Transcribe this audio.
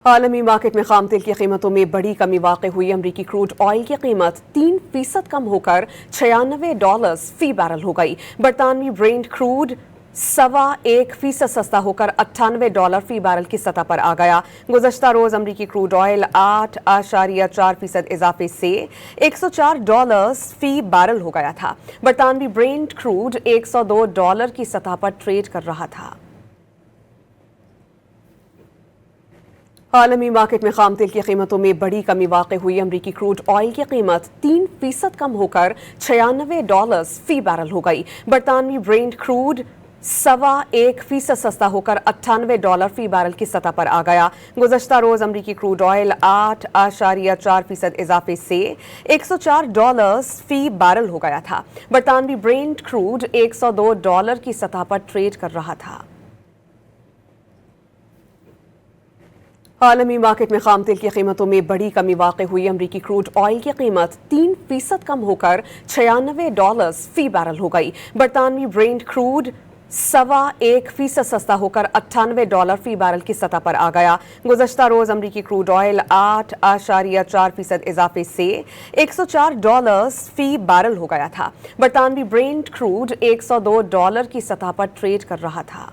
عالمی مارکیٹ میں خام تیل کی قیمتوں میں بڑی کمی واقع ہوئی۔ امریکی کروڈ آئل کی قیمت 3% کم ہو کر $96 فی بیرل ہو گئی۔ برطانوی برینٹ کروڈ 1.25% سستا ہو کر $98 فی بیرل کی سطح پر آ گیا۔ گزشتہ روز امریکی کروڈ آئل 8.4% اضافے سے $104 فی بیرل ہو گیا تھا۔ برطانوی برینٹ کروڈ $102 کی سطح پر ٹریڈ کر رہا تھا۔ عالمی مارکیٹ میں خام تیل کی قیمتوں میں بڑی کمی واقع ہوئی۔ امریکی کروڈ آئل کی قیمت 3% کم ہو کر $96 فی بیرل ہو گئی۔ برطانوی برینٹ کروڈ 1.25% سستا ہو کر $98 فی بیرل کی سطح پر آ گیا۔ گزشتہ روز امریکی کروڈ آئل 8.4% اضافے سے $104 فی بیرل ہو گیا تھا۔ برطانوی برینٹ کروڈ $102 کی سطح پر ٹریڈ کر رہا تھا۔ عالمی مارکیٹ میں خام تیل کی قیمتوں میں بڑی کمی واقع ہوئی۔ امریکی کروڈ آئل کی قیمت 3% کم ہو کر $96 فی بیرل ہو گئی۔ برطانوی برینٹ کروڈ 1.25% سستا ہو کر $98 فی بیرل کی سطح پر آ گیا۔ گزشتہ روز امریکی کروڈ آئل 8.4% اضافے سے $104 فی بیرل ہو گیا تھا۔ برطانوی برینٹ کروڈ $102 کی سطح پر ٹریڈ کر رہا تھا۔